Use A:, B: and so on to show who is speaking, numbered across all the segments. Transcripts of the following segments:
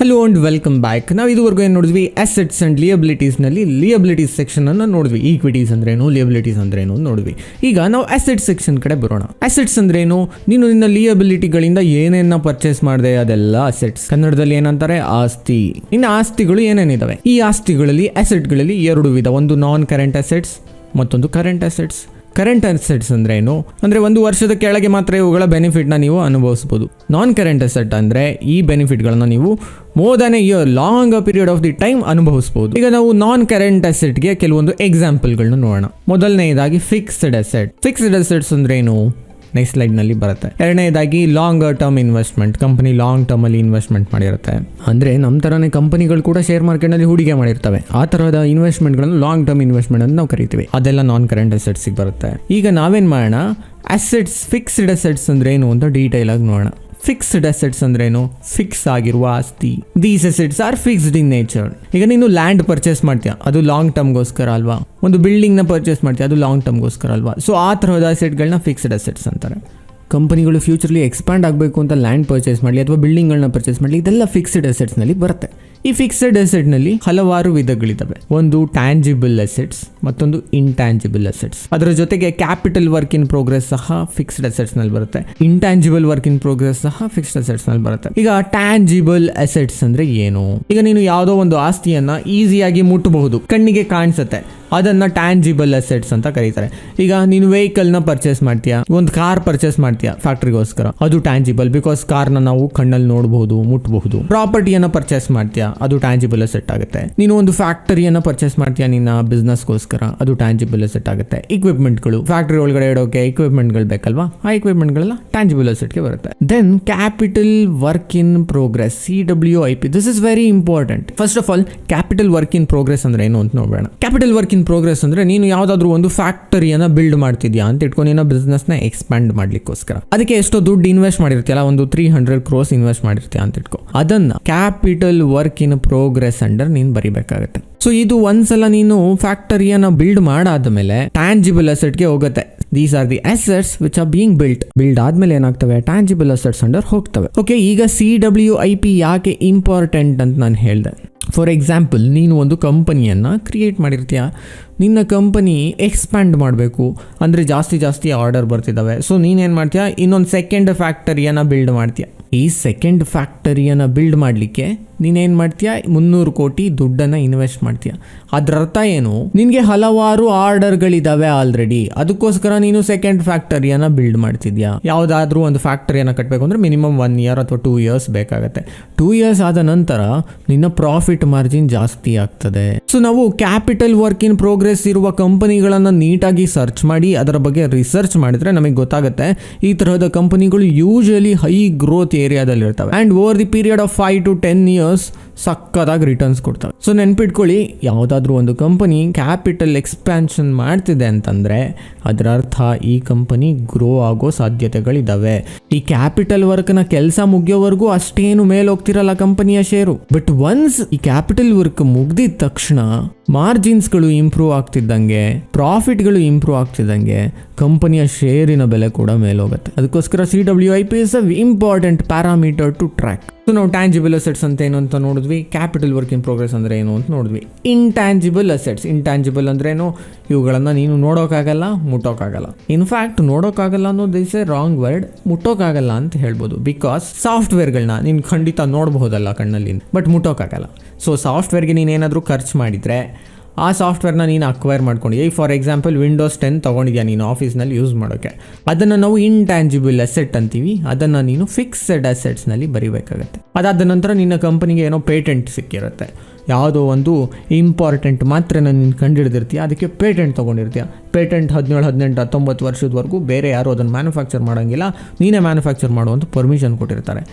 A: Hello and welcome back. ನಾವು ಇದುವರೆಗೂ ಏನು ನೋಡಿದ್ವಿ, ಅಸೆಟ್ಸ್ ಅಂಡ್ ಲಿಯಬಿಲಿಟೀಸ್ನಲ್ಲಿ ಲಿಯಬಿಲಿಟೀಸ್ ಸೆಕ್ಷನ್ ಅನ್ನು ನೋಡಿದ್ವಿ. ಈಕ್ವಿಟೀಸ್ ಅಂದ್ರೇನು, ಲಿಯಬಿಲಿಟೀಸ್ ಅಂದ್ರೇನು ನೋಡಿದ್ವಿ. ಈಗ ನಾವು ಅಸೆಟ್ ಸೆಕ್ಷನ್ ಕಡೆ ಬರೋಣ. ಅಸೆಟ್ಸ್ ಅಂದ್ರೇನು, ನೀನು ನಿನ್ನ ಲಿಯಬಿಲಿಟಿಗಳಿಂದ ಏನೇನ ಪರ್ಚೇಸ್ ಮಾಡಿದೆ ಅದೆಲ್ಲ ಅಸೆಟ್ಸ್. ಕನ್ನಡದಲ್ಲಿ ಏನಂತಾರೆ, ಆಸ್ತಿ. ಇನ್ನು ಆಸ್ತಿಗಳು ಏನೇನಿದಾವೆ, ಈ ಆಸ್ತಿಗಳಲ್ಲಿ ಅಸೆಟ್ಗಳಲ್ಲಿ ಎರಡು ವಿಧ, ಒಂದು ನಾನ್ ಕರೆಂಟ್ ಅಸೆಟ್ಸ್, ಮತ್ತೊಂದು ಕರೆಂಟ್ ಅಸೆಟ್ಸ್. ಕರೆಂಟ್ ಅಸೆಟ್ಸ್ ಅಂದ್ರೆ ಏನು ಅಂದ್ರೆ, ಒಂದು ವರ್ಷದ ಕೆಳಗೆ ಮಾತ್ರ ಇವುಗಳ ಬೆನಿಫಿಟ್ನ ನೀವು ಅನುಭವಿಸಬಹುದು. ನಾನ್ ಕರೆಂಟ್ ಅಸೆಟ್ ಅಂದ್ರೆ ಈ ಬೆನಿಫಿಟ್ಗಳನ್ನ ನೀವು more than A year, long period of the time ಅನುಭವಿಸಬಹುದು. ಈಗ ನಾವು ನಾನ್ ಕರೆಂಟ್ ಅಸೆಟ್ಗೆ ಕೆಲವೊಂದು ಎಕ್ಸಾಂಪಲ್ಗಳನ್ನ ನೋಡೋಣ. ಮೊದಲನೆಯದಾಗಿ ಫಿಕ್ಸ್ಡ್ ಅಸೆಟ್. ಫಿಕ್ಸ್ಡ್ ಅಸೆಟ್ಸ್ ಅಂದ್ರೆ ಏನು, ನೆಕ್ಸ್ಟ್ ಸ್ಲೈಡ್ ನಲ್ಲಿ ಬರುತ್ತೆ. ಎರಡನೇದಾಗಿ long term investment. Company long term ಅಲ್ಲಿ ಇನ್ವೆಸ್ಟ್ಮೆಂಟ್ ಮಾಡಿರುತ್ತೆ, ಅಂದ್ರೆ ನಮ್ಮ ತರನೇ ಕಂಪನಿಗಳು ಕೂಡ ಶೇರ್ ಮಾರ್ಕೆಟ್ ನಲ್ಲಿ ಹೂಡಿಕೆ ಮಾಡಿರ್ತವೆ. ಆ ತರಹದ ಇನ್ವೆಸ್ಟ್ಮೆಂಟ್ ಗಳನ್ನು ಲಾಂಗ್ ಟರ್ಮ್ ಇನ್ವೆಸ್ಟ್ಮೆಂಟ್ ಅಂತ ನಾವು ಕರಿತೀವಿ. ಅದೆಲ್ಲ ನಾನ್ ಕರೆಂಟ್ ಅಸೆಟ್ಸ್ ಬರುತ್ತೆ. ಈಗ ನಾವೇನ್ ಮಾಡೋಣ, ಅಸೆಟ್ಸ್, ಫಿಕ್ಸ್ಡ್ ಅಸೆಟ್ಸ್ ಅಂದ್ರೆ ಏನು ಅಂತ ಡೀಟೇಲ್ ಆಗಿ ನೋಡೋಣ. ಫಿಕ್ಸ್ಡ್ ಅಸೆಟ್ಸ್ ಅಂದ್ರೇನು, ಫಿಕ್ಸ್ ಆಗಿರುವ ಆಸ್ತಿ. These assets are fixed in nature. ಈಗ ನೀನು ಲ್ಯಾಂಡ್ ಪರ್ಚೇಸ್ ಮಾಡ್ತೀಯ, ಅದು ಲಾಂಗ್ ಟರ್ಮ್ಗೋಸ್ಕರ ಅಲ್ವಾ. ಒಂದು ಬಿಲ್ಡಿಂಗ್ ನ ಪರ್ಚೇಸ್ ಮಾಡ್ತೀಯ, ಅದು ಲಾಂಗ್ ಟರ್ಮ್ಗೋಸ್ಕರ ಅಲ್ವಾ. ಸೊ ಆ ತರಹದ ಅಸೆಟ್ಗಳನ್ನ ಫಿಕ್ಸ್ಡ್ ಅಸೆಟ್ಸ್ ಅಂತಾರೆ. ಕಂಪನಿಗಳು ಫ್ಯೂಚರ್ಲಿ ಎಕ್ಸ್ಪ್ಯಾಂಡ್ ಆಗಬೇಕು ಅಂತ ಲ್ಯಾಂಡ್ ಪರ್ಚೇಸ್ ಮಾಡಲಿ ಅಥವಾ ಬಿಲ್ಡಿಂಗ್ಗಳನ್ನ ಪರ್ಚೇಸ್ ಮಾಡಲಿ, ಇದೆಲ್ಲ ಫಿಕ್ಸ್ಡ್ ಅಸೆಟ್ಸ್ನಲ್ಲಿ ಬರುತ್ತೆ. ಈ ಫಿಕ್ಸ್ಡ್ ಅಸೆಟ್ನಲ್ಲಿ ಹಲವಾರು ವಿಧಗಳಿದ್ದಾವೆ. ಒಂದು ಟ್ಯಾಂಜಿಬಲ್ ಅಸೆಟ್ಸ್, ಮತ್ತೊಂದು ಇಂಟ್ಯಾಂಜಿಬಲ್ ಅಸೆಟ್ಸ್. ಅದರ ಜೊತೆಗೆ ಕ್ಯಾಪಿಟಲ್ ವರ್ಕ್ ಇನ್ ಪ್ರೋಗ್ರೆಸ್ ಸಹ ಫಿಕ್ಸ್ಡ್ ಅಸೆಟ್ಸ್ ನಲ್ಲಿ ಬರುತ್ತೆ. ಇಂಟ್ಯಾಂಜಿಬಲ್ ವರ್ಕ್ ಇನ್ ಪ್ರೋಗ್ರೆಸ್ ಸಹ ಫಿಕ್ಸ್ಡ್ ಅಸೆಟ್ಸ್ ನಲ್ಲಿ ಬರುತ್ತೆ. ಈಗ ಟ್ಯಾಂಜಿಬಲ್ ಅಸೆಟ್ಸ್ ಅಂದ್ರೆ ಏನು, ಈಗ ನೀನು ಯಾವುದೋ ಒಂದು ಆಸ್ತಿಯನ್ನ ಈಸಿಯಾಗಿ ಮುಟ್ಟಬಹುದು, ಕಣ್ಣಿಗೆ ಕಾಣಿಸುತ್ತೆ, ಅದನ್ನ ಟ್ಯಾಂಜಿಬಲ್ ಅಸೆಟ್ಸ್ ಅಂತ ಕರೀತಾರೆ. ಈಗ ನೀನು ವೆಹಿಕಲ್ ನ ಪರ್ಚೇಸ್ ಮಾಡ್ತೀಯಾ, ಒಂದು ಕಾರ್ ಪರ್ಚೇಸ್ ಮಾಡ್ತೀಯಾ ಫ್ಯಾಕ್ಟ್ರಿಗೋಸ್ಕರ, ಅದು ಟ್ಯಾಂಜಿಬಲ್, ಬಿಕಾಸ್ ಕಾರ್ ನ ನಾವು ಕಣ್ಣಲ್ಲಿ ನೋಡಬಹುದು, ಮುಟ್ಟಬಹುದು. ಪ್ರಾಪರ್ಟಿಯನ್ನ ಪರ್ಚೇಸ್ ಮಾಡ್ತೀಯಾ, ಅದು ಟ್ಯಾಂಜಿಬಲ್ ಅಸೆಟ್ ಆಗುತ್ತೆ. ನೀನು ಒಂದು ಫ್ಯಾಕ್ಟರಿಯನ್ನ ಪರ್ಚೇಸ್ ಮಾಡ್ತೀಯಾ ನಿನ್ನ ಬಿಸ್ನೆಸ್ ಗೋಸ್ಕರ, ಅದು ಟ್ಯಾಂಜಿಬಲ್ ಅಸೆಟ್ ಆಗುತ್ತೆ. ಇಕ್ವಿಪ್ಮೆಂಟ್ಗಳು, ಫ್ಯಾಕ್ಟರಿ ಒಳಗಡೆ ಇಡೋಕೆ ಇಕ್ವಿಪ್ಮೆಂಟ್ಗಳು ಬೇಕಲ್ವಾ, ಆ ಇಕ್ವಿಪ್ಮೆಂಟ್ಗಳೆಲ್ಲ ಟ್ಯಾಂಜಿಬಲ್ ಅಸೆಟ್ಗೆ ಬರುತ್ತೆ. Then capital work in progress, CWIP. This is very important. First of all, capital work in progress ಅಂದ್ರೆ ಏನು ಅಂತ ನೋಡೋಣ. ಕ್ಯಾಪಿಟಲ್ ವರ್ಕ್ ಇನ್ ಪ್ರೋಗ್ರೆಸ್ ಅಂದ್ರೆ, ನೀನು ಯಾವ್ದಾದ್ರು ಒಂದು ಫ್ಯಾಕ್ಟರಿಯನ್ನ ಬಿಲ್ಡ್ ಮಾಡ್ತಿದ್ಯಾ ಅಂತ ಇಟ್ಕೊಂಡು ನಿನ್ನ ಬಿಸ್ನೆಸ್ ನ ಎಕ್ಸ್ಪ್ಯಾಂಡ್ ಮಾಡ್ಲಿಕ್ಕೋಸ್ಕರ, ಅದಕ್ಕೆ ಎಷ್ಟೋ ದುಡ್ಡು ಇನ್ವೆಸ್ಟ್ ಮಾಡಿರ್ತೀಯಲ್ಲ, ಒಂದು 300 crores ಇನ್ವೆಸ್ಟ್ ಮಾಡಿರ್ತೀಯ ಅಂತ ಇಟ್ಕೋ, ಅದನ್ನ capital work in progress under ನೀನು ಬರಿಬೇಕಾಗತ್ತೆ. ಸೊ ಇದು ಒಂದ್ಸಲ ನೀನು ಫ್ಯಾಕ್ಟರಿಯನ್ನ ಬಿಲ್ಡ್ ಮಾಡಾದ್ಮೇಲೆ ಟ್ಯಾಂಜಿಬಲ್ ಅಸೆಟ್ಗೆ ಹೋಗುತ್ತೆ. These are the assets which are being build ಆದ್ಮೇಲೆ ಏನಾಗ್ತವೆ, ಟ್ಯಾಂಜಿಬಲ್ ಅಸೆಟ್ಸ್ ಅಂಡರ್ ಹೋಗ್ತವೆ. ಓಕೆ, ಈಗ CWIP ಯಾಕೆ ಇಂಪಾರ್ಟೆಂಟ್ ಅಂತ ನಾನು ಹೇಳಿದೆ. ಫಾರ್ ಎಕ್ಸಾಂಪಲ್, ನೀನು ಒಂದು ಕಂಪನಿಯನ್ನ ಕ್ರಿಯೇಟ್ ಮಾಡಿರ್ತೀಯ, ನಿನ್ನ ಕಂಪನಿ ಎಕ್ಸ್ಪ್ಯಾಂಡ್ ಮಾಡಬೇಕು ಅಂದರೆ ಜಾಸ್ತಿ ಆರ್ಡರ್ ಬರ್ತಿದ್ದಾವೆ. ಸೊ ನೀನೇನು ಮಾಡ್ತೀಯಾ, ಇನ್ನೊಂದು ಸೆಕೆಂಡ್ ಫ್ಯಾಕ್ಟರಿಯನ್ನು ಬಿಲ್ಡ್ ಮಾಡ್ತೀಯ. ಈ ಸೆಕೆಂಡ್ ಫ್ಯಾಕ್ಟರಿಯನ್ನು ಬಿಲ್ಡ್ ಮಾಡಲಿಕ್ಕೆ ನೀನೇನು ಮಾಡ್ತೀಯಾ, 300 ಕೋಟಿ ದುಡ್ಡನ್ನು ಇನ್ವೆಸ್ಟ್ ಮಾಡ್ತೀಯ. ಅದರ ಅರ್ಥ ಏನು, ನಿನಗೆ ಹಲವಾರು ಆರ್ಡರ್ಗಳಿದ್ದಾವೆ ಆಲ್ರೆಡಿ, ಅದಕ್ಕೋಸ್ಕರ ನೀನು ಸೆಕೆಂಡ್ ಫ್ಯಾಕ್ಟರಿಯನ್ನು ಬಿಲ್ಡ್ ಮಾಡ್ತಿದ್ಯಾ. ಯಾವುದಾದ್ರೂ ಒಂದು ಫ್ಯಾಕ್ಟರಿಯನ್ನು ಕಟ್ಟಬೇಕು ಅಂದರೆ ಮಿನಿಮಮ್ 1 year ಅಥವಾ 2 years ಬೇಕಾಗುತ್ತೆ. 2 years ಆದ ನಂತರ ನಿನ್ನ ಪ್ರಾಫಿಟ್ ಮಾರ್ಜಿನ್ ಜಾಸ್ತಿ ಆಗ್ತದೆ. ಸೊ ನಾವು ಕ್ಯಾಪಿಟಲ್ ವರ್ಕ್ ಇನ್ ಪ್ರೋಗ್ರೆಸ್ ಇರುವ ಕಂಪನಿಗಳನ್ನು ನೀಟಾಗಿ ಸರ್ಚ್ ಮಾಡಿ ಅದರ ಬಗ್ಗೆ ರಿಸರ್ಚ್ ಮಾಡಿದ್ರೆ ನಮಗೆ ಗೊತ್ತಾಗುತ್ತೆ, ಈ ತರಹದ ಕಂಪನಿಗಳು ಯೂಶಲಿ ಹೈ ಗ್ರೋತ್ ಏರಿಯಾದಲ್ಲಿ ಇರ್ತವೆ and over the period of 5 to 10 years ಸಕ್ಕದಾಗಿ ರಿಟರ್ನ್ಸ್ ಕೊಡ್ತವೆ. ಸೊ ನೆನ್ಪಿಟ್ಕೊಳ್ಳಿ, ಯಾವುದಾದ್ರೂ ಒಂದು ಕಂಪನಿ ಕ್ಯಾಪಿಟಲ್ ಎಕ್ಸ್ಪ್ಯಾನ್ಷನ್ ಮಾಡ್ತಿದೆ ಅಂತಂದ್ರೆ ಅದರ ಅರ್ಥ ಈ ಕಂಪನಿ ಗ್ರೋ ಆಗೋ ಸಾಧ್ಯತೆಗಳಿದಾವೆ. ಈ ಕ್ಯಾಪಿಟಲ್ ವರ್ಕ್ ನ ಕೆಲಸ ಮುಗಿಯೋವರೆಗೂ ಅಷ್ಟೇನು ಮೇಲೆ ಹೋಗ್ತಿರಲ್ಲ ಕಂಪನಿಯ ಶೇರು. ಬಟ್ ಒನ್ಸ್ ಈ ಕ್ಯಾಪಿಟಲ್ ವರ್ಕ್ ಮುಗ್ದಿದ ತಕ್ಷಣ ಮಾರ್ಜಿನ್ಸ್ಗಳು ಇಂಪ್ರೂವ್ ಆಗ್ತಿದ್ದಂಗೆ, ಪ್ರಾಫಿಟ್ಗಳು ಇಂಪ್ರೂವ್ ಆಗ್ತಿದ್ದಂಗೆ ಕಂಪನಿಯ ಶೇರಿನ ಬೆಲೆ ಕೂಡ ಮೇಲೋಗುತ್ತೆ. ಅದಕ್ಕೋಸ್ಕರ CWIP is a important parameter to track. So ನಾವು ಟ್ಯಾಂಜಿಬಲ್ ಅಸೆಟ್ಸ್ ಅಂತ ಏನು ಅಂತ ನೋಡಿದ್ವಿ, ಕ್ಯಾಪಿಟಲ್ ವರ್ಕ್ ಇನ್ ಪ್ರೋಗ್ರೆಸ್ ಅಂದ್ರೆ ಏನು ಅಂತ ನೋಡಿದ್ವಿ. ಇಂಟ್ಯಾಂಜಿಬಲ್ ಅಸೆಟ್ಸ್, ಇಂಟ್ಯಾಂಜಿಬಲ್ ಅಂದ್ರೇನು, ಇವುಗಳನ್ನ ನೀನು ನೋಡೋಕ್ಕಾಗಲ್ಲ, ಮುಟ್ಟೋಕ್ಕಾಗಲ್ಲ. ಇನ್ಫ್ಯಾಕ್ಟ್ ನೋಡೋಕ್ಕಾಗಲ್ಲ ಅನ್ನೋದು ಇಸ್ ಎ ರಾಂಗ್ ವರ್ಡ್, ಮುಟ್ಟೋಕ್ಕಾಗಲ್ಲ ಅಂತ ಹೇಳ್ಬೋದು. ಬಿಕಾಸ್ ಸಾಫ್ಟ್ವೇರ್ಗಳನ್ನ ನೀನು ಖಂಡಿತ ನೋಡಬಹುದಲ್ಲ ಕಣ್ಣಲ್ಲಿ, ಬಟ್ ಮುಟ್ಟೋಕ್ಕಾಗಲ್ಲ. ಸೊ ಸಾಫ್ಟ್ವೇರ್ಗೆ ನೀನೇನಾದರೂ ಖರ್ಚು ಮಾಡಿದರೆ ಆ ಸಾಫ್ಟ್ವೇರ್ನ ನೀನು ಅಕ್ವೈರ್ ಮಾಡ್ಕೊಂಡಿದ್ಯಾ. ಈ ಫಾರ್ ಎಕ್ಸಾಂಪಲ್ Windows 10 ತೊಗೊಂಡಿದ್ಯಾ ನೀನು ಆಫೀಸ್ನಲ್ಲಿ ಯೂಸ್ ಮಾಡೋಕ್ಕೆ, ಅದನ್ನು ನಾವು ಇಂಟ್ಯಾಂಜಿಬಲ್ ಅಸೆಟ್ ಅಂತೀವಿ. ಅದನ್ನು ನೀನು ಫಿಕ್ಸ್ಡ್ ಅಸೆಟ್ಸ್ನಲ್ಲಿ ಬರಿಬೇಕಾಗತ್ತೆ. ಅದಾದ ನಂತರ ನಿನ್ನ ಕಂಪನಿಗೆ ಏನೋ ಪೇಟೆಂಟ್ ಸಿಕ್ಕಿರುತ್ತೆ, ಯಾವುದೋ ಒಂದು ಇಂಪಾರ್ಟೆಂಟ್ ಮಾತ್ರ ನೀನು ಕಂಡುಹಿಡಿದಿರ್ತೀಯ, ಅದಕ್ಕೆ ಪೇಟೆಂಟ್ ತೊಗೊಂಡಿರ್ತೀಯ. ಪೇಟೆಂಟ್ 17, 18, 19 ವರ್ಷದವರೆಗೂ ಬೇರೆ ಯಾರು ಅದನ್ನು ಮ್ಯಾನುಫ್ಯಾಕ್ಚರ್ ಮಾಡೋಂಗಿಲ್ಲ, ನೀನೇ ಮ್ಯಾನುಫ್ಯಾಕ್ಚರ್ ಮಾಡುವಂಥ ಪರ್ಮಿಷನ್ ಕೊಟ್ಟಿರ್ತಾರೆ.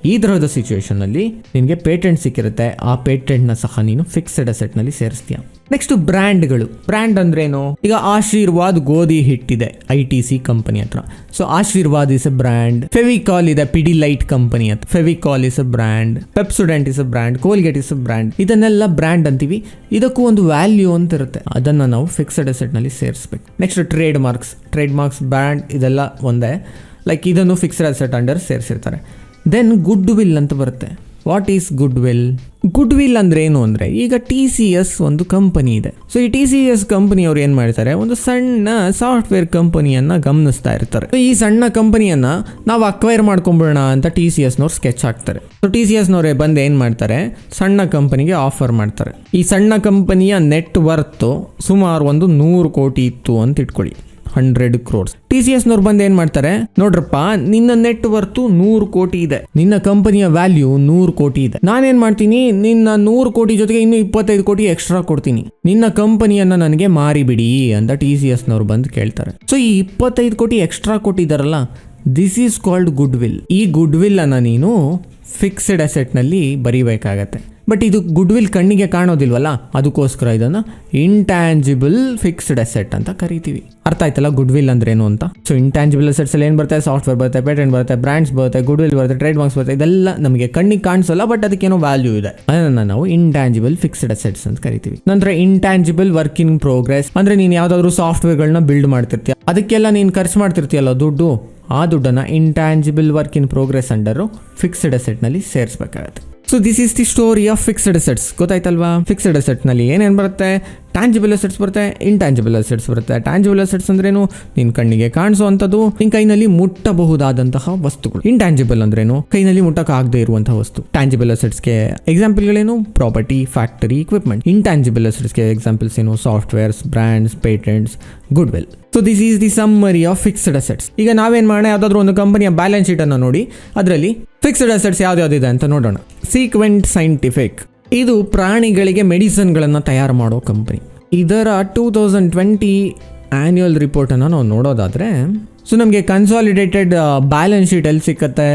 A: ಈ ಥರದ ಸಿಚುವೇಷನಲ್ಲಿ ನಿನಗೆ ಪೇಟೆಂಟ್ ಸಿಕ್ಕಿರುತ್ತೆ, ಆ ಪೇಟೆಂಟ್ನ ಸಹ ನೀನು ಫಿಕ್ಸ್ಡ್ ಅಸೆಟ್ನಲ್ಲಿ ಸೇರಿಸ್ತೀಯ. ನೆಕ್ಸ್ಟ್ ಬ್ರ್ಯಾಂಡ್ಗಳು. ಬ್ರ್ಯಾಂಡ್ ಅಂದ್ರೇನು, ಈಗ ಆಶೀರ್ವಾದ್ ಗೋಧಿ ಹಿಟ್ಟಿದೆ ITC ಕಂಪನಿ ಹತ್ರ, so Aashirvaad is a brand. Fevicol ಇದೆ ಪಿಡಿಲೈಟ್ ಕಂಪನಿ ಹತ್ರ, Fevicol is a brand. Pepsodent is a brand, Colgate is a brand. ಇದನ್ನೆಲ್ಲ ಬ್ರ್ಯಾಂಡ್ ಅಂತೀವಿ. ಇದಕ್ಕೂ ಒಂದು ವ್ಯಾಲ್ಯೂ ಅಂತ ಇರುತ್ತೆ, ಅದನ್ನು ನಾವು ಫಿಕ್ಸ್ಡ್ ಅಸೆಟ್ನಲ್ಲಿ ಸೇರಿಸ್ಬೇಕು. ನೆಕ್ಸ್ಟ್ ಟ್ರೇಡ್ ಮಾರ್ಕ್ಸ್, ಬ್ರ್ಯಾಂಡ್, ಇದೆಲ್ಲ ಒಂದೇ. ಲೈಕ್ ಇದನ್ನು ಫಿಕ್ಸ್ಡ್ ಅಸೆಟ್ ಅಂಡರ್ ಸೇರಿಸಿರ್ತಾರೆ. ದೆನ್ ಗುಡ್ ವಿಲ್ ಅಂತ ಬರುತ್ತೆ. What is goodwill? Goodwill ಅಂದ್ರೆ ಏನು ಅಂದರೆ, ಈಗ TCS ಒಂದು ಕಂಪನಿ ಇದೆ. ಸೊ ಈ TCS ಕಂಪನಿಯವ್ರು ಏನು ಮಾಡ್ತಾರೆ, ಒಂದು ಸಣ್ಣ ಸಾಫ್ಟ್ವೇರ್ ಕಂಪನಿಯನ್ನು ಗಮನಿಸ್ತಾ ಇರ್ತಾರೆ. ಈ ಸಣ್ಣ ಕಂಪನಿಯನ್ನು ನಾವು ಅಕ್ವೈರ್ ಮಾಡ್ಕೊಂಬಿಡೋಣ ಅಂತ TCSನವ್ರು ಸ್ಕೆಚ್ ಹಾಕ್ತಾರೆ. ಸೊ TCSನವರೇ ಬಂದು ಏನು ಮಾಡ್ತಾರೆ, ಸಣ್ಣ ಕಂಪನಿಗೆ ಆಫರ್ ಮಾಡ್ತಾರೆ. ಈ ಸಣ್ಣ ಕಂಪನಿಯ ನೆಟ್ ವರ್ತ್ ಸುಮಾರು ಒಂದು 100 ಕೋಟಿ ಇತ್ತು ಅಂತ ಇಟ್ಕೊಳ್ಳಿ, 100 crores. TCSನವ್ರು ಬಂದು ಏನು ಮಾಡ್ತಾರೆ, ನೋಡ್ರಪ್ಪ ನಿನ್ನ ನೆಟ್ ವರ್ತು 100 ಕೋಟಿ ಇದೆ, ನಿನ್ನ ಕಂಪನಿಯ ವ್ಯಾಲ್ಯೂ 100 ಕೋಟಿ ಇದೆ, ನಾನೇನ್ ಮಾಡ್ತೀನಿ, ನಿನ್ನ 100 ಕೋಟಿ ಜೊತೆಗೆ ಇನ್ನು 25 ಕೋಟಿ ಎಕ್ಸ್ಟ್ರಾ ಕೊಡ್ತೀನಿ, ನಿನ್ನ ಕಂಪನಿಯನ್ನ ನನಗೆ ಮಾರಿಬಿಡಿ ಅಂತ TCSನವ್ರು ಬಂದು ಕೇಳ್ತಾರೆ. ಸೊ ಈ 25 ಕೋಟಿ ಎಕ್ಸ್ಟ್ರಾ ಕೊಟ್ಟಿದ್ದಾರಲ್ಲ, this is called goodwill. ಈ ಗುಡ್ ವಿಲ್ ಅನ್ನ ನೀನು ಫಿಕ್ಸ್ಡ್ ಅಸೆಟ್ನಲ್ಲಿ ಬರೀಬೇಕಾಗತ್ತೆ. ಬಟ್ ಇದು ಗುಡ್ ವಿಲ್ ಕಣ್ಣಿಗೆ ಕಾಣೋದಿಲ್ವಲ್ಲ, ಅದಕ್ಕೋಸ್ಕರ ಇದನ್ನು ಇಂಟ್ಯಾಂಜಿಬಲ್ ಫಿಕ್ಸ್ಡ್ ಅಸೆಟ್ ಅಂತ ಕರಿತೀವಿ. ಅರ್ಥ ಆಯ್ತಲ್ಲ ಗುಡ್ ವಿಲ್ ಅಂದ್ರೆ ಏನು ಅಂತ? ಸೊ ಇಂಟ್ಯಾಂಜಿಬಲ್ ಅಸೆಟ್ಸ್ ಅಲ್ಲಿ ಏನು ಬರುತ್ತೆ, ಸಾಫ್ಟ್ವೇರ್ ಬರುತ್ತೆ, ಪೇಟೆಂಟ್ ಬರುತ್ತೆ, ಬ್ರ್ಯಾಂಡ್ಸ್ ಬರುತ್ತೆ, ಗುಡ್ ವಿಲ್ ಬರುತ್ತೆ, ಟ್ರೇಡ್ ಮಾರ್ಕ್ಸ್ ಬರುತ್ತೆ. ಇದೆಲ್ಲ ನಮಗೆ ಕಣ್ಣಿಗೆ ಕಾಣಿಸಲ್ಲ, ಬಟ್ ಅದಕ್ಕೇನೋ ವ್ಯಾಲ್ಯೂ ಇದೆ. ಅದನ್ನ ನಾವು ಇಂಟ್ಯಾಂಜಿಬಲ್ ಫಿಕ್ಸ್ಡ್ ಅಸೆಟ್ಸ್ ಅಂತ ಕರಿತೀವಿ. ನಂತರ ಇಂಟ್ಯಾಂಜಿಬಲ್ ವರ್ಕ್ ಇನ್ ಪ್ರೋಗ್ರೆಸ್ ಅಂದ್ರೆ ನೀನು ಯಾವ್ದಾದ್ರು ಸಾಫ್ಟ್ವೇರ್ಗಳನ್ನ ಬಿಲ್ಡ್ ಮಾಡ್ತಿರ್ತೀಯ, ಅದಕ್ಕೆಲ್ಲ ನೀನು ಖರ್ಚು ಮಾಡ್ತಿರ್ತೀಯಲ್ಲ ದುಡ್ಡು, ಆ ದುಡ್ಡನ್ನು intangible work in progress under fixed ಅಸೆಟ್ನಲ್ಲಿ ಸೇರಿಸಬೇಕಾಗುತ್ತೆ. So this is the story of fixed assets. ಗೊತ್ತಾಯ್ತಲ್ವಾ? ಫಿಕ್ಸ್ಡ್ ಅಸೆಟ್ನಲ್ಲಿ ಏನೇನು ಬರುತ್ತೆ, ಟ್ಯಾಂಜಿಬಲ್ ಅಸೆಟ್ಸ್ ಬರುತ್ತೆ, ಇಂಟ್ಯಾಂಜಿಬಲ್ ಅಸೆಟ್ಸ್ ಬರುತ್ತೆ. ಟ್ಯಾಂಜಿಬಲ್ ಅಸೆಟ್ಸ್ ಅಂದ್ರೇನು, ನಿನ್ನ ಕಣ್ಣಿಗೆ ಕಾಣಿಸುವಂಥದ್ದು, ನಿನ್ನ ಕೈನಲ್ಲಿ ಮುಟ್ಟಬಹುದಾದಂತಹ ವಸ್ತುಗಳು. ಇಂಟ್ಯಾಂಜಿಬಲ್ ಅಂದ್ರೇನು, ಕೈನಲ್ಲಿ ಮುಟ್ಟಕ್ಕಾಗದೇ ಇರುವಂತಹ ವಸ್ತು. ಟ್ಯಾಂಜಿಬಲ್ ಅಸೆಟ್ಸ್ಗೆ ಎಕ್ಸಾಂಪಲ್ಗಳೇನು, ಪ್ರಾಪರ್ಟಿ, ಫ್ಯಾಕ್ಟರಿ, ಇಕ್ವಿಪ್ಮೆಂಟ್. ಇಂಟ್ಯಾಂಜಿಬಲ್ ಅಸೆಟ್ಸ್ಗೆ ಎಕ್ಸಾಂಪಲ್ಸ್ ಏನು, softwares, brands, patents, goodwill. So this is the summary of fixed assets. ಈಗ ನಾವೇನು ಮಾಡೋಣ, ಯಾವುದಾದ್ರೂ ಒಂದು ಕಂಪನಿಯ ಬ್ಯಾಲೆನ್ಸ್ ಶೀಟ್ ಅನ್ನು ನೋಡಿ, ಅದರಲ್ಲಿ ಫಿಕ್ಸ್ಡ್ ಅಸೆಟ್ಸ್ ಯಾವ್ದಾವ್ದಿದೆ ಅಂತ ನೋಡೋಣ. ಸೀಕ್ವೆಂಟ್ ಸೈಂಟಿಫಿಕ್, ಇದು ಪ್ರಾಣಿಗಳಿಗೆ ಮೆಡಿಸಿನ್ಗಳನ್ನು ತಯಾರು ಮಾಡೋ ಕಂಪನಿ. ಇದರ 2020 ಆ್ಯನ್ಯುವಲ್ ರಿಪೋರ್ಟನ್ನು ನಾವು ನೋಡೋದಾದರೆ, ಸೊ ನಮಗೆ ಕನ್ಸಾಲಿಡೇಟೆಡ್ ಬ್ಯಾಲೆನ್ಸ್ ಶೀಟ್ ಎಲ್ಲಿ ಸಿಗುತ್ತೆ,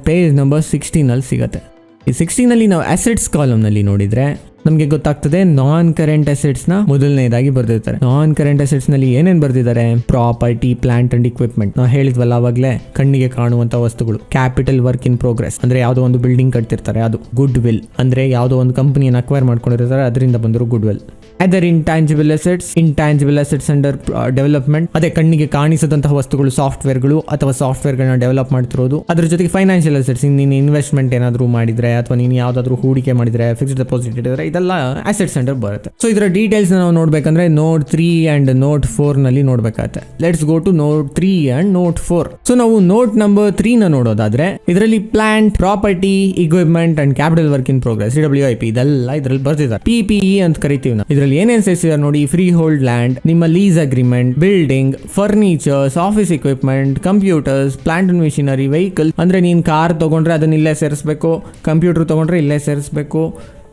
A: ಪೇಜ್ ನಂಬರ್ 16 ಸಿಗುತ್ತೆ. ಈ 16 ನಾವು ಅಸೆಟ್ಸ್ ಕಾಲಮ್ನಲ್ಲಿ ನೋಡಿದರೆ ನಮಗೆ ಗೊತ್ತಾಗ್ತದೆ, ನಾನ್ ಕರೆಂಟ್ ಅಸೆಟ್ಸ್ನ ಮೊದಲನೇದಾಗಿ ಬರ್ದಿರ್ತಾರೆ. ನಾನ್ ಕರೆಂಟ್ ಅಸೆಟ್ಸ್ನಲ್ಲಿ ಏನೇನು ಬರ್ದಿದ್ದಾರೆ, ಪ್ರಾಪರ್ಟಿ, ಪ್ಲಾಂಟ್ ಅಂಡ್ ಇಕ್ವಿಪ್ಮೆಂಟ್, ನಾವು ಹೇಳಿದ್ವಲ್ಲ ಅವಾಗಲೇ, ಕಣ್ಣಿಗೆ ಕಾಣುವಂಥ ವಸ್ತುಗಳು. ಕ್ಯಾಪಿಟಲ್ ವರ್ಕ್ ಇನ್ ಪ್ರೋಗ್ರೆಸ್ ಅಂದ್ರೆ ಯಾವುದೋ ಒಂದು ಬಿಲ್ಡಿಂಗ್ ಕಟ್ತಿರ್ತಾರೆ ಅದು. ಗುಡ್ ವಿಲ್ ಅಂದ್ರೆ ಯಾವುದೋ ಒಂದು ಕಂಪನಿಯನ್ನು ಅಕ್ವೈರ್ ಮಾಡ್ಕೊಂಡಿರ್ತಾರೆ, ಅದರಿಂದ ಬಂದಿರೋ good will. Other intangible assets under development, ಅದೇ ಕಣ್ಣಿಗೆ ಕಾಣಿಸದಂತಹ ವಸ್ತುಗಳು, ಸಾಫ್ಟ್ವೇರ್ಗಳು ಅಥವಾ ಸಾಫ್ಟ್ವೇರ್ಗಳನ್ನ ಡೆವಲಪ್ ಮಾಡ್ತಿರೋದು. ಅದ್ರ ಜೊತೆಗೆ ಫೈನಾನ್ಷಿಯಲ್ ಅಸೆಟ್ಸ್, ನೀನು ಇನ್ವೆಸ್ಟ್ಮೆಂಟ್ ಏನಾದರೂ ಮಾಡಿದ್ರೆ ಅಥವಾ ನೀನು ಯಾವುದಾದ್ರೂ ಹೂಡಿಕೆ ಮಾಡಿದ್ರೆ, ಫಿಕ್ಸ್ಡ್ ಡೆಪಾಸಿಟ್ ಇಟ್ಟಿದ್ರೆ, ಇದೆಲ್ಲ ಅಸೆಟ್ಸ್ ಅಂಡರ್ ಬರುತ್ತೆ. ಸೊ ಇದರ ಡೀಟೇಲ್ಸ್ ನಾವು ನೋಡ್ಬೇಕಂದ್ರೆ ನೋಟ್ 3 ಅಂಡ್ ನೋಟ್ 4 ನಲ್ಲಿ ನೋಡ್ಬೇಕಾಗುತ್ತೆ. Let's go to note 3 and note 4. So ನಾವು ನೋಟ್ ನಂಬರ್ 3 ನ ನೋಡೋದಾದ್ರೆ, ಇದರಲ್ಲಿ plant, property, equipment and capital work in progress, CWIP, ಇದೆಲ್ಲ ಇದರಲ್ಲಿ ಬರ್ತಿದ್ದಾರೆ. PPE ಅಂತ ಕರಿತೀವಿ ನಾವು. ಇದರಲ್ಲಿ ಏನೇನು ಸೇರಿಸಿದ್ದಾರೆ ನೋಡಿ, ಫ್ರೀ ಹೋಲ್ಡ್ ಲ್ಯಾಂಡ್, ನಿಮ್ಮ lease agreement, building, furnitures, office equipment, computers, plant and missionary, vehicle ಅಂದ್ರೆ ನೀನು ಕಾರ್ ತಗೊಂಡ್ರೆ ಅದನ್ನ ಇಲ್ಲೇ ಸೇರಿಸಬೇಕು, ಕಂಪ್ಯೂಟರ್ ತಗೊಂಡ್ರೆ ಇಲ್ಲೇ ಸೇರಿಸಬೇಕು,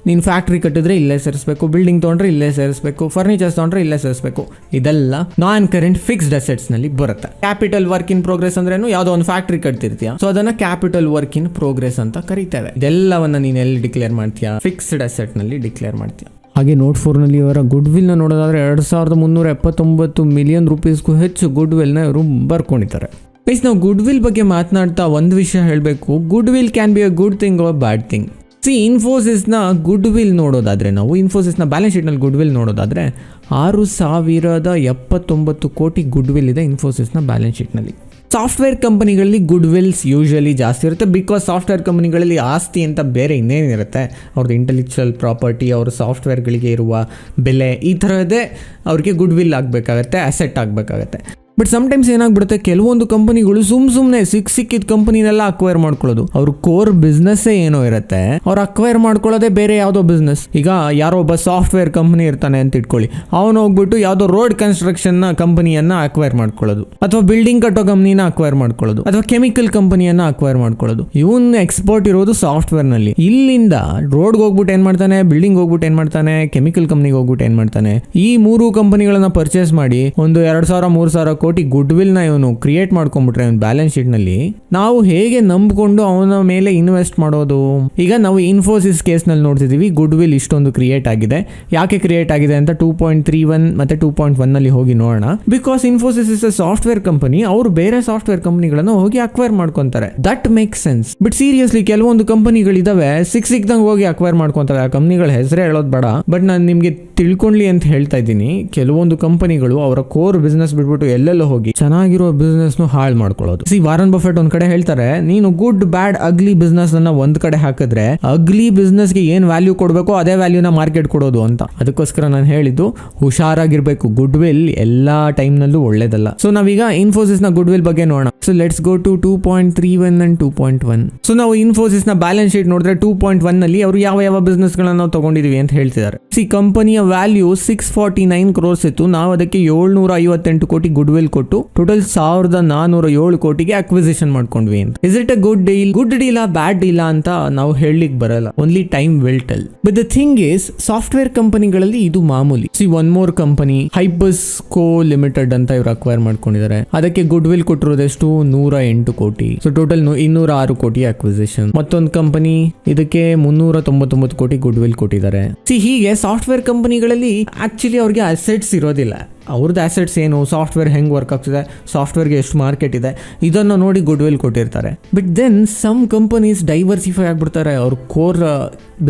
A: ನೀನು ಫ್ಯಾಕ್ಟ್ರಿ ಕಟ್ಟಿದ್ರೆ ಇಲ್ಲೇ ಸೇರಿಸಬೇಕು, ಬಿಲ್ಡಿಂಗ್ ತೊಗೊಂಡ್ರೆ ಇಲ್ಲೇ ಸೇರಿಸಬೇಕು, ಫರ್ನಿಚರ್ಸ್ ತೊಗೊಂಡ್ರೆ ಇಲ್ಲೇ ಸೇರಿಸಬೇಕು. ಇದೆಲ್ಲ ನಾನ್ ಕರೆಂಟ್ ಫಿಕ್ಸ್ಡ್ ಅಸೆಟ್ಸ್ ನಲ್ಲಿ ಬರುತ್ತೆ. ಕ್ಯಾಪಿಟಲ್ ವರ್ಕ್ ಇನ್ ಪ್ರೋಗ್ರೆಸ್ ಅಂದ್ರೇನು, ಯಾವುದೋ ಒಂದು ಫ್ಯಾಕ್ಟ್ರಿ ಕಟ್ತಿರ್ತೀಯ, ಸೊ ಅದನ್ನ ಕ್ಯಾಪಿಟಲ್ ವರ್ಕ್ ಇನ್ ಪ್ರೋಗ್ರೆಸ್ ಅಂತ ಕರೀತೇವೆ. ಇದೆಲ್ಲವನ್ನ ನೀನು ಎಲ್ಲಿ ಡಿಕ್ಲೇರ್ ಮಾಡ್ತೀಯಾ, ಫಿಕ್ಸ್ಡ್ ಅಸೆಟ್ ನಲ್ಲಿ ಡಿಕ್ಲೇರ್ ಮಾಡ್ತೀಯಾ. ಹಾಗೆ ನೋಟ್ 4 ನಲ್ಲಿ ಇವರ ಗುಡ್ ವಿಲ್ ನ ನೋಡೋದಾದ್ರೆ 2379 ಮಿಲಿಯನ್ ರೂಪೀಸ್ಗೂ ಹೆಚ್ಚು ಗುಡ್ ವಿಲ್ ನ ಇವರು ಬರ್ಕೊಂಡಿದ್ದಾರೆ. ನಾವು ಗುಡ್ ವಿಲ್ ಬಗ್ಗೆ ಮಾತನಾಡ್ತಾ ಒಂದು ವಿಷಯ ಹೇಳಬೇಕು, goodwill can be a good thing or bad thing. ಇನ್ಫೋಸಿಸ್ನ ಗುಡ್ ವಿಲ್ ನೋಡೋದಾದ್ರೆ, ನಾವು ಇನ್ಫೋಸಿಸ್ನ ಬ್ಯಾಲೆನ್ಸ್ ಶೀಟ್ನಲ್ಲಿ ಗುಡ್ ವಿಲ್ ನೋಡೋದಾದ್ರೆ 6079 ಕೋಟಿ ಗುಡ್ ವಿಲ್ ಇದೆ ಇನ್ಫೋಸಿಸ್ನ ಬ್ಯಾಲೆನ್ಸ್ ಶೀಟ್ನಲ್ಲಿ. ಸಾಫ್ಟ್ವೇರ್ ಕಂಪನಿಗಳಲ್ಲಿ ಗುಡ್ ವಿಲ್ಸ್ ಯೂಶಲಿ ಜಾಸ್ತಿ ಇರುತ್ತೆ, ಬಿಕಾಸ್ ಸಾಫ್ಟ್ವೇರ್ ಕಂಪನಿಗಳಲ್ಲಿ ಆಸ್ತಿ ಅಂತ ಬೇರೆ ಇನ್ನೇನಿರುತ್ತೆ, ಅವ್ರದ್ದು ಇಂಟೆಲೆಕ್ಚುಯಲ್ ಪ್ರಾಪರ್ಟಿ, ಅವ್ರ ಸಾಫ್ಟ್ವೇರ್ಗಳಿಗೆ ಇರುವ ಬೆಲೆ, ಈ ಥರದೇ ಅವ್ರಿಗೆ ಗುಡ್ ವಿಲ್ ಆಗಬೇಕಾಗತ್ತೆ, ಅಸೆಟ್ ಆಗಬೇಕಾಗತ್ತೆ. ಬಟ್ ಸಮ್ಟೈಮ್ಸ್ ಏನಾಗ್ಬಿಡುತ್ತೆ, ಕೆಲವೊಂದು ಕಂಪನಿಗಳು ಸುಮ್ಮನೆ ಸಿಕ್ಕಿದ ಕಂಪನಿನೆಲ್ಲ ಅಕ್ವೈರ್ ಮಾಡ್ಕೊಳ್ಳೋದು. ಅವ್ರ ಕೋರ್ ಬಿಸ್ನೆಸ್ಸೇ ಏನೋ ಇರುತ್ತೆ, ಅವ್ರು ಅಕ್ವೈರ್ ಮಾಡ್ಕೊಳ್ಳೋದೇ ಬೇರೆ ಯಾವುದೋ ಬಿಸ್ನೆಸ್. ಈಗ ಯಾರೋ ಒಬ್ಬ ಸಾಫ್ಟ್ವೇರ್ ಕಂಪನಿ ಇರ್ತಾನೆ ಅಂತ ಇಟ್ಕೊಳ್ಳಿ, ಅವನು ಹೋಗ್ಬಿಟ್ಟು ಯಾವುದೋ ರೋಡ್ ಕನ್ಸ್ಟ್ರಕ್ಷನ್ ಕಂಪನಿಯನ್ನ ಅಕ್ವೈರ್ ಮಾಡ್ಕೊಳ್ಳೋದು, ಅಥವಾ ಬಿಲ್ಡಿಂಗ್ ಕಟ್ಟೋ ಕಂಪನಿನ ಅಕ್ವೈರ್ ಮಾಡ್ಕೊಳ್ಳೋದು, ಅಥವಾ ಕೆಮಿಕಲ್ ಕಂಪನಿಯನ್ನ ಅಕ್ವೈರ್ ಮಾಡ್ಕೊಳ್ಳೋದು. ಇವನ್ ಎಕ್ಸ್ಪರ್ಟ್ ಇರೋದು ಸಾಫ್ಟ್ವೇರ್ ನಲ್ಲಿ. ಇಲ್ಲಿಂದ ರೋಡ್ಗೆ ಹೋಗ್ಬಿಟ್ಟು ಏನ್ ಮಾಡ್ತಾನೆ, ಬಿಲ್ಡಿಂಗ್ ಹೋಗ್ಬಿಟ್ಟು ಏನ್ ಮಾಡ್ತಾನೆ, ಕೆಮಿಕಲ್ ಕಂಪನಿಗೆ ಹೋಗ್ಬಿಟ್ಟು ಏನ್ ಮಾಡ್ತಾನೆ, ಈ 3 ಕಂಪನಿಗಳನ್ನ ಪರ್ಚೇಸ್ ಮಾಡಿ ಒಂದು 2000-3000 ಕೋಟಿ ಗುಡ್ ವಿಲ್ ನ ಇವನು ಕ್ರಿಯೇಟ್ ಮಾಡ್ಕೊಂಡ್ಬಿಟ್ರೆ ಇವನ್ ಬ್ಯಾಲೆನ್ಸ್ ಶೀಟ್ ನಲ್ಲಿ, ನಾವು ಹೇಗೆ ನಂಬಿಕೊಂಡು ಅವನ ಮೇಲೆ ಇನ್ವೆಸ್ಟ್ ಮಾಡೋದು? ಈಗ ನಾವು ಇನ್ಫೋಸಿಸ್ ಕೇಸ್ ನಲ್ಲಿ ನೋಡ್ತಿದೀವಿ, ಗುಡ್ ವಿಲ್ ಇಷ್ಟೊಂದು ಕ್ರಿಯೇಟ್ ಆಗಿದೆ. ಯಾಕೆ ಕ್ರಿಯೇಟ್ ಆಗಿದೆ ಅಂತ 2.31 ಮತ್ತೆ 2.1 ನಲ್ಲಿ ಹೋಗಿ ನೋಡೋಣ. Because Infosys is a software company, ಅವರು ಬೇರೆ ಸಾಫ್ಟ್ವೇರ್ ಕಂಪನಿಗಳನ್ನು ಹೋಗಿ ಅಕ್ವೈರ್ ಮಾಡ್ಕೊಂತಾರೆ. That make sense. But seriously ಕೆಲವೊಂದು ಕಂಪನಿಗಳಿದಾವೆ, ಸಿಕ್ದಂಗೆ ಹೋಗಿ ಅಕ್ವೈರ್ ಮಾಡ್ಕೊಂತವೆ. ಆ ಕಂಪನಿಗಳ ಹೆಸರೇ ಹೇಳೋದು ಬೇಡ, ಬಟ್ ನಾನು ನಿಮ್ಗೆ ತಿಳ್ಕೊಂಡ್ಲಿ ಅಂತ ಹೇಳ್ತಾ ಇದ್ದೀನಿ. ಕೆಲವೊಂದು ಕಂಪನಿಗಳು ಅವರ ಕೋರ್ ಬಿಸ್ನೆಸ್ ಬಿಟ್ಬಿಟ್ಟು ಎಲ್ಲೆಲ್ಲ ಎಲ್ಲೆಲ್ಲೋ ಹೋಗಿ ಚೆನ್ನಾಗಿರೋ ಬಿಸ್ನೆಸ್ ಹಾಳು ಮಾಡ್ಕೊಳ್ಳೋದು. ವಾರನ್ ಬಫೆಟ್ ಒಂದ್ ಕಡೆ ಹೇಳ್ತಾರೆ, ನೀನು ಗುಡ್ ಬ್ಯಾಡ್ ಅಗ್ಲಿ ಬಿಸ್ನೆಸ್ ಅನ್ನ ಒಂದ್ ಕಡೆ ಹಾಕಿದ್ರೆ ಅಗ್ಲಿ ಬಿಸ್ನೆಸ್ ಗೆ ಏನ್ ವ್ಯಾಲ್ಯೂ ಕೊಡ್ಬೇಕು ಅದೇ ವ್ಯಾಲ್ಯೂನ ಮಾರ್ಕೆಟ್ ಕೊಡೋದು ಅಂತ. ಅದಕ್ಕೋಸ್ಕರ ನಾನು ಹೇಳಿದ್ದು ಹುಷಾರಾಗಿರ್ಬೇಕು. ಗುಡ್ ವಿಲ್ ಎಲ್ಲಾ ಟೈಮ್ ನಲ್ಲೂ ಒಳ್ಳೇದಲ್ಲ. ಸೊ ನಾವೀಗ ಇನ್ಫೋಸಿಸ್ ನ ಗುಡ್ ವಿಲ್ ಬಗ್ಗೆ ನೋಡೋಣ. So let's go to 2.31 and 2.1. So ನಾವು ಇನ್ಫೋಸಿಸ್ ನ ಬ್ಯಾಲೆನ್ಸ್ ಶೀಟ್ ನೋಡಿದ್ರೆ 2.1 ನಲ್ಲಿ ಅವರು ಯಾವ ಬಿಸ್ನೆಸ್ ಗಳನ್ನ ನಾವು ತಗೊಂಡಿದೀವಿ ಅಂತ ಹೇಳ್ತಿದ್ದಾರೆ. ಕಂಪನಿಯ ವ್ಯಾಲ್ಯೂ 649 crores ಇತ್ತು. ನಾವು ಅದಕ್ಕೆ 758 ಕೋಟಿ ಗುಡ್ ವಿಲ್ ಕೊಟ್ಟು ಟೋಟಲ್ 1407 ಕೋಟಿಗೆ ಅಕ್ವಿಸಿಷನ್ ಮಾಡ್ಕೊಂಡ್ವಿ ಅಂತ. Is it a good deal? Good ಡೀಲಾ ಬ್ಯಾಡ್ ಡೀಲಾ ಅಂತ ನಾವು ಹೇಳಲಿಕ್ಕೆ ಬರಲ್ಲ. Only time will tell. But the thing is, software ಕಂಪನಿಗಳಲ್ಲಿ ಇದು ಮಾಮೂಲಿ. ಒನ್ ಮೋರ್ ಕಂಪನಿ ಹೈಬಸ್ಕೋ ಲಿಮಿಟೆಡ್ ಅಂತ ಇವರು ಅಕ್ವೈರ್ ಮಾಡ್ಕೊಂಡಿದ್ದಾರೆ. ಅದಕ್ಕೆ ಗುಡ್ ವಿಲ್ ಕೊಟ್ಟಿರೋದೆಷ್ಟು? 108 ಕೋಟಿ. ಸೊ ಟೋಟಲ್ 206 ಕೋಟಿ ಅಕ್ವಿಸಿಷನ್. ಮತ್ತೊಂದು ಕಂಪನಿ ಇದಕ್ಕೆ 399 ಕೋಟಿ ಗುಡ್ ವಿಲ್ ಕೊಟ್ಟಿದ್ದಾರೆ. ಹೀಗೆ ಸಾಫ್ಟ್ವೇರ್ ಕಂಪನಿಗಳಲ್ಲಿ ಆಕ್ಚುಲಿ ಅವ್ರಿಗೆ ಅಸೆಟ್ಸ್ ಇರೋದಿಲ್ಲ. ಅವ್ರದ್ದು ಅಸೆಟ್ಸ್ ಏನು, ಸಾಫ್ಟ್ವೇರ್ ಹೆಂಗೆ ವರ್ಕ್ ಆಗ್ತಿದೆ, ಸಾಫ್ಟ್ವೇರ್ಗೆ ಎಷ್ಟು ಮಾರ್ಕೆಟ್ ಇದೆ, ಇದನ್ನು ನೋಡಿ ಗುಡ್ ವಿಲ್ ಕೊಟ್ಟಿರ್ತಾರೆ. But then some companies diversify ಆಗಿಬಿಡ್ತಾರೆ. ಅವ್ರ ಕೋರ್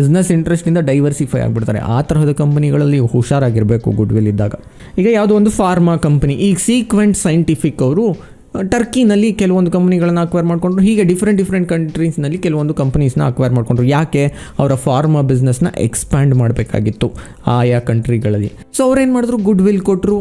A: ಬಿಸ್ನೆಸ್ ಇಂಟ್ರೆಸ್ಟಿಂದ ಡೈವರ್ಸಿಫೈ ಆಗಿಬಿಡ್ತಾರೆ. ಆ ತರಹದ ಕಂಪನಿಗಳಲ್ಲಿ ಹುಷಾರಾಗಿರಬೇಕು ಗುಡ್ ವಿಲ್ ಇದ್ದಾಗ. ಈಗ ಯಾವುದೋ ಒಂದು ಫಾರ್ಮಾ ಕಂಪನಿ, ಈಗ ಸೀಕ್ವೆಂಟ್ ಸೈಂಟಿಫಿಕ್ ಅವರು ಟರ್ಕಿನಲ್ಲಿ ಕೆಲವೊಂದು ಕಂಪನಿಗಳನ್ನ ಅಕ್ವೈರ್ ಮಾಡ್ಕೊಂಡ್ರು. ಹೀಗೆ ಡಿಫ್ರೆಂಟ್ ಕಂಟ್ರೀಸ್ನಲ್ಲಿ ಕೆಲವೊಂದು ಕಂಪನೀಸ್ನ ಅಕ್ವೈರ್ ಮಾಡ್ಕೊಂಡ್ರು. ಯಾಕೆ? ಅವರ ಫಾರ್ಮಾ ಬಿಸ್ನೆಸ್ನ ಎಕ್ಸ್ಪ್ಯಾಂಡ್ ಮಾಡಬೇಕಾಗಿತ್ತು ಆಯಾ ಕಂಟ್ರಿಗಳಲ್ಲಿ. ಸೊ ಅವ್ರೇನು ಮಾಡಿದ್ರು? ಗುಡ್ ವಿಲ್ ಕೊಟ್ಟರು,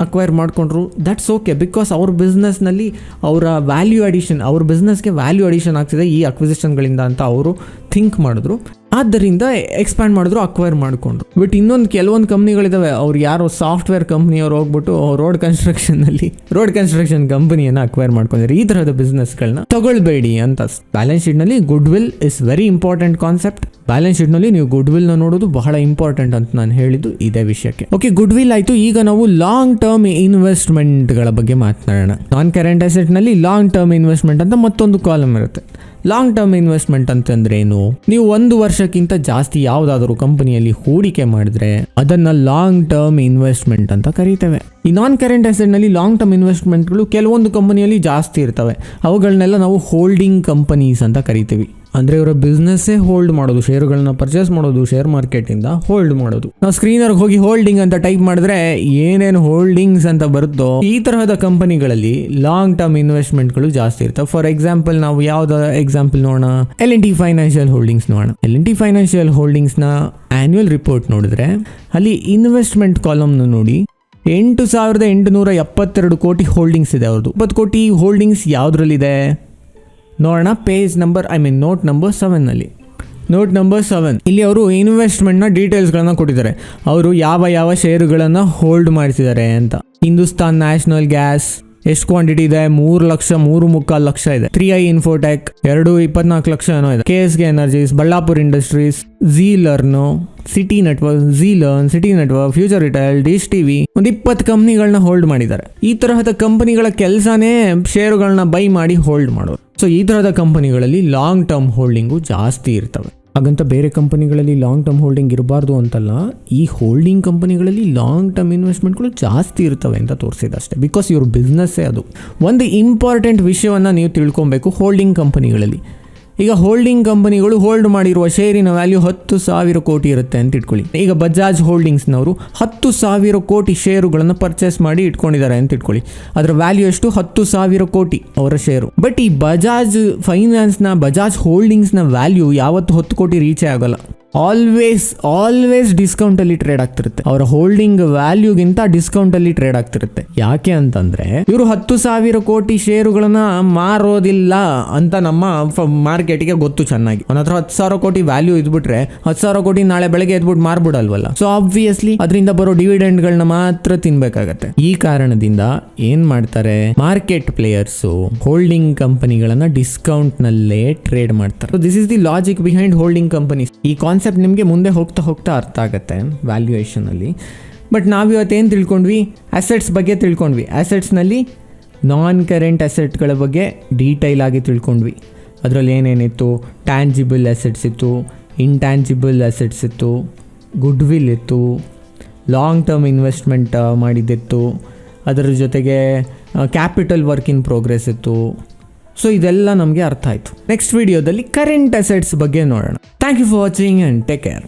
A: ಅಕ್ವೈರ್ ಮಾಡ್ಕೊಂಡ್ರು. ದಟ್ಸ್ ಓಕೆ, ಬಿಕಾಸ್ ಅವ್ರ ಬಿಸ್ನೆಸ್ನಲ್ಲಿ ಅವರ ವ್ಯಾಲ್ಯೂ ಅಡಿಷನ್, ಅವ್ರ ಬಿಸ್ನೆಸ್ಗೆ ವ್ಯಾಲ್ಯೂ ಅಡಿಷನ್ ಆಗ್ತಿದೆ ಈ ಅಕ್ವಿಸಿಷನ್ಗಳಿಂದ ಅಂತ ಅವರು ಥಿಂಕ್ ಮಾಡಿದ್ರು. ಆದ್ದರಿಂದ ಎಕ್ಸ್ಪ್ಯಾಂಡ್ ಮಾಡಿದ್ರು, ಅಕ್ವೈರ್ ಮಾಡಿಕೊಂಡ್ರು. ಬಟ್ ಇನ್ನೊಂದು ಕೆಲವೊಂದು ಕಂಪ್ನಿಗಳಿದಾವೆ, ಅವ್ರು ಯಾರೋ ಸಾಫ್ಟ್ವೇರ್ ಕಂಪ್ನಿಯವ್ರು ಹೋಗ್ಬಿಟ್ಟು ರೋಡ್ ಕನ್ಸ್ಟ್ರಕ್ಷನ್ ಕಂಪನಿಯನ್ನು ಅಕ್ವೈರ್ ಮಾಡ್ಕೊಂಡಿದ್ದಾರೆ. ಈ ತರಹದ ಬಿಸ್ನೆಸ್ಗಳನ್ನ ತಗೊಳ್ಬೇಡಿ ಅಂತ. ಬ್ಯಾಲೆನ್ಸ್ ಶೀಟ್ನಲ್ಲಿ good will is very important concept. Balance ಶೀಟ್ನಲ್ಲಿ ನೀವು ಗುಡ್ ವಿಲ್ನ ನೋಡೋದು ಬಹಳ ಇಂಪಾರ್ಟೆಂಟ್ ಅಂತ ನಾನು ಹೇಳಿದ್ದು ಇದೇ ವಿಷಯಕ್ಕೆ. ಓಕೆ, ಗುಡ್ ವಿಲ್ ಆಯಿತು. ಈಗ ನಾವು ಲಾಂಗ್ ಟರ್ಮ್ ಇನ್ವೆಸ್ಟ್ಮೆಂಟ್ಗಳ ಬಗ್ಗೆ ಮಾತನಾಡೋಣ. ನಾನ್ ಕರೆಂಟ್ ಅಸೆಟ್ನಲ್ಲಿ ಲಾಂಗ್ ಟರ್ಮ್ ಇನ್ವೆಸ್ಟ್ಮೆಂಟ್ ಅಂತ ಮತ್ತೊಂದು ಕಾಲಮ್ ಇರುತ್ತೆ. ಲಾಂಗ್ ಟರ್ಮ್ ಇನ್ವೆಸ್ಟ್ಮೆಂಟ್ ಅಂತಂದ್ರೇನು? ನೀವು 1 ವರ್ಷಕ್ಕಿಂತ ಜಾಸ್ತಿ ಯಾವುದಾದರೂ ಕಂಪನಿಯಲ್ಲಿ ಹೂಡಿಕೆ ಮಾಡಿದ್ರೆ ಅದನ್ನ ಲಾಂಗ್ ಟರ್ಮ್ ಇನ್ವೆಸ್ಟ್ಮೆಂಟ್ ಅಂತ ಕರೀತೇವೆ. ಈ ನಾನ್ ಕರೆಂಟ್ ಅಸೆಟ್ನಲ್ಲಿ ಲಾಂಗ್ ಟರ್ಮ್ ಇನ್ವೆಸ್ಟ್ಮೆಂಟ್ಗಳು ಕೆಲವೊಂದು ಕಂಪನಿಯಲ್ಲಿ ಜಾಸ್ತಿ ಇರ್ತವೆ. ಅವುಗಳನ್ನೆಲ್ಲ ನಾವು ಹೋಲ್ಡಿಂಗ್ ಕಂಪನೀಸ್ ಅಂತ ಕರಿತೀವಿ. ಅಂದರೆ ಇವರ ಬಿಸ್ನೆಸ್ಸೇ ಹೋಲ್ಡ್ ಮಾಡೋದು, ಶೇರುಗಳನ್ನ ಪರ್ಚೇಸ್ ಮಾಡೋದು, ಶೇರ್ ಮಾರ್ಕೆಟಿಂದ ಹೋಲ್ಡ್ ಮಾಡೋದು. ನಾವು ಸ್ಕ್ರೀನರ್ಗೆ ಹೋಗಿ ಹೋಲ್ಡಿಂಗ್ ಅಂತ ಟೈಪ್ ಮಾಡಿದ್ರೆ ಏನೇನು ಹೋಲ್ಡಿಂಗ್ಸ್ ಅಂತ ಬರುತ್ತೋ ಈ ತರಹದ ಕಂಪನಿಗಳಲ್ಲಿ ಲಾಂಗ್ ಟರ್ಮ್ ಇನ್ವೆಸ್ಟ್ಮೆಂಟ್ಗಳು ಜಾಸ್ತಿ ಇರ್ತವೆ. ಫಾರ್ ಎಕ್ಸಾಂಪಲ್ ನಾವು ಯಾವ್ದು ಎಕ್ಸಾಂಪಲ್ ನೋಡೋಣ? L&T ಫೈನಾನ್ಷಿಯಲ್ ಹೋಲ್ಡಿಂಗ್ಸ್ ನೋಡೋಣ. L&T ಫೈನಾನ್ಷಿಯಲ್ ಹೋಲ್ಡಿಂಗ್ಸ್ನ ಆನ್ಯುವಲ್ ರಿಪೋರ್ಟ್ ನೋಡಿದ್ರೆ ಅಲ್ಲಿ ಇನ್ವೆಸ್ಟ್ಮೆಂಟ್ ಕಾಲಮ್ನ ನೋಡಿ 8,872 ಕೋಟಿ ಹೋಲ್ಡಿಂಗ್ಸ್ ಇದೆ ಅವ್ರದ್ದು. 20 ಕೋಟಿ ಹೋಲ್ಡಿಂಗ್ಸ್ ಯಾವುದ್ರಲ್ಲಿದೆ ನೋಡೋಣ. ನೋಟ್ ನಂಬರ್ 7ನಲ್ಲಿ. ನೋಟ್ ನಂಬರ್ 7 ಇಲ್ಲಿ ಅವರು ಇನ್ವೆಸ್ಟ್ಮೆಂಟ್ನ ಡೀಟೇಲ್ಸ್ಗಳನ್ನ ಕೊಟ್ಟಿದ್ದಾರೆ. ಅವರು ಯಾವ ಶೇರುಗಳನ್ನು ಹೋಲ್ಡ್ ಮಾಡ್ತಿದ್ದಾರೆ ಅಂತ. ಹಿಂದೂಸ್ತಾನ್ ನ್ಯಾಷನಲ್ ಗ್ಯಾಸ್ ಎಷ್ಟು ಕ್ವಾಂಟಿಟಿ ಇದೆ? 3,03,4 ಲಕ್ಷ ಇದೆ. 3i ಇನ್ಫೋಟೆಕ್ 24 ಲಕ್ಷ ಏನೋ ಇದೆ. KSK energies, Ballarpur industries, Siti Network, Future Retail, Dish TV, ಒಂದು 20 ಕಂಪ್ನಿಗಳನ್ನ ಹೋಲ್ಡ್ ಮಾಡಿದ್ದಾರೆ. ಈ ತರಹದ ಕಂಪನಿಗಳ ಕೆಲಸನೇ ಶೇರುಗಳನ್ನ ಬೈ ಮಾಡಿ ಹೋಲ್ಡ್ ಮಾಡೋದು. ಸೊ ಈ ತರಹದ ಕಂಪನಿಗಳಲ್ಲಿ ಲಾಂಗ್ ಟರ್ಮ್ ಹೋಲ್ಡಿಂಗು ಜಾಸ್ತಿ ಇರ್ತವೆ. ಹಾಗಂತ ಬೇರೆ ಕಂಪನಿಗಳಲ್ಲಿ ಲಾಂಗ್ ಟರ್ಮ್ ಹೋಲ್ಡಿಂಗ್ ಇರಬಾರ್ದು ಅಂತಲ್ಲ, ಈ ಹೋಲ್ಡಿಂಗ್ ಕಂಪನಿಗಳಲ್ಲಿ ಲಾಂಗ್ ಟರ್ಮ್ ಇನ್ವೆಸ್ಟ್ಮೆಂಟ್ಗಳು ಜಾಸ್ತಿ ಇರ್ತವೆ ಅಂತ ತೋರಿಸಿದಷ್ಟೇ. ಬಿಕಾಸ್ ಇವ್ರ ಬಿಸ್ನೆಸ್ಸೇ ಅದು. ಒಂದು ಇಂಪಾರ್ಟೆಂಟ್ ವಿಷಯವನ್ನು ನೀವು ತಿಳ್ಕೊಬೇಕು ಹೋಲ್ಡಿಂಗ್ ಕಂಪನಿಗಳಲ್ಲಿ. ಈಗ ಹೋಲ್ಡಿಂಗ್ ಕಂಪನಿಗಳು ಹೋಲ್ಡ್ ಮಾಡಿರುವ ಶೇರಿನ ವ್ಯಾಲ್ಯೂ 10,000 ಕೋಟಿ ಇರುತ್ತೆ ಅಂತ ಇಟ್ಕೊಳ್ಳಿ. ಈಗ ಬಜಾಜ್ ಹೋಲ್ಡಿಂಗ್ಸ್ನವರು 10,000 ಕೋಟಿ ಶೇರುಗಳನ್ನು ಪರ್ಚೇಸ್ ಮಾಡಿ ಇಟ್ಕೊಂಡಿದ್ದಾರೆ ಅಂತ ಇಟ್ಕೊಳ್ಳಿ. ಅದರ ವ್ಯಾಲ್ಯೂ ಎಷ್ಟು? 10,000 ಕೋಟಿ ಅವರ ಶೇರು. ಬಟ್ ಈ ಬಜಾಜ್ ಹೋಲ್ಡಿಂಗ್ಸ್ನ ವ್ಯಾಲ್ಯೂ ಯಾವತ್ತು 10 ಕೋಟಿ ರೀಚೇ ಆಗಲ್ಲ. ಆಲ್ವೇಸ್ ಡಿಸ್ಕೌಂಟ್ ಅಲ್ಲಿ ಟ್ರೇಡ್ ಆಗ್ತಿರುತ್ತೆ. ಅವರ ಹೋಲ್ಡಿಂಗ್ ವ್ಯಾಲ್ಯೂಗಿಂತ ಡಿಸ್ಕೌಂಟ್ ಅಲ್ಲಿ ಟ್ರೇಡ್ ಆಗ್ತಿರುತ್ತೆ. ಯಾಕೆ ಅಂತಂದ್ರೆ ಇವರು 10,000 ಕೋಟಿ ಶೇರುಗಳನ್ನ ಮಾರೋದಿಲ್ಲ ಅಂತ ನಮ್ಮ ಮಾರ್ಕೆಟ್ಗೆ ಗೊತ್ತು ಚೆನ್ನಾಗಿ. ಅವನ ಹತ್ರ 10,000 ಕೋಟಿ ವ್ಯಾಲ್ಯೂ ಇದ್ಬಿಟ್ರೆ 10,000 ಕೋಟಿ ನಾಳೆ ಬೆಳಗ್ಗೆ ಎದ್ಬಿಟ್ಟು ಮಾರ್ಬಿಡಲ್ವಲ್ಲ. ಸೊ ಆಬ್ವಿಯಸ್ಲಿ ಅದರಿಂದ ಬರೋ ಡಿವಿಡೆಂಡ್ ಗಳನ್ನ ಮಾತ್ರ ತಿನ್ಬೇಕಾಗತ್ತೆ. ಈ ಕಾರಣದಿಂದ ಏನ್ ಮಾಡ್ತಾರೆ, ಮಾರ್ಕೆಟ್ ಪ್ಲೇಯರ್ಸ್ ಹೋಲ್ಡಿಂಗ್ ಕಂಪನಿಗಳನ್ನ ಡಿಸ್ಕೌಂಟ್ ನಲ್ಲೇ ಟ್ರೇಡ್ ಮಾಡ್ತಾರೆ. So this is the logic behind holding companies. ಈ ಕಾನ್ಸೆಪ್ಟ್ ನಿಮಗೆ ಮುಂದೆ ಹೋಗ್ತಾ ಅರ್ಥ ಆಗುತ್ತೆ ವ್ಯಾಲ್ಯೂಯೇಷನ್ ಅಲ್ಲಿ. ಬಟ್ ನಾವಿವತ್ತೇನು ತಿಳ್ಕೊಂಡ್ವಿ? ಅಸೆಟ್ಸ್ ಬಗ್ಗೆ ತಿಳ್ಕೊಂಡ್ವಿ. ಅಸೆಟ್ಸ್ನಲ್ಲಿ ನಾನ್ ಕರೆಂಟ್ ಅಸೆಟ್ಗಳ ಬಗ್ಗೆ ಡೀಟೈಲ್ ಆಗಿ ತಿಳ್ಕೊಂಡ್ವಿ. ಅದರಲ್ಲಿ ಏನೇನಿತ್ತು? ಟ್ಯಾಂಜಿಬಲ್ ಅಸೆಟ್ಸ್ ಇತ್ತು, ಇಂಟ್ಯಾಂಜಿಬಲ್ ಅಸೆಟ್ಸ್ ಇತ್ತು, ಗುಡ್ ವಿಲ್ ಇತ್ತು, ಲಾಂಗ್ ಟರ್ಮ್ ಇನ್ವೆಸ್ಟ್ಮೆಂಟ್ ಮಾಡಿದ್ದಿತ್ತು, ಅದರ ಜೊತೆಗೆ ಕ್ಯಾಪಿಟಲ್ ವರ್ಕ್ ಇನ್ ಪ್ರೋಗ್ರೆಸ್ ಇತ್ತು. ಸೊ ಇದೆಲ್ಲ ನಮಗೆ ಅರ್ಥ ಆಯಿತು. ನೆಕ್ಸ್ಟ್ ವಿಡಿಯೋದಲ್ಲಿ ಕರೆಂಟ್ ಅಸೆಟ್ಸ್ ಬಗ್ಗೆ ನೋಡೋಣ. Thank you for watching and take care.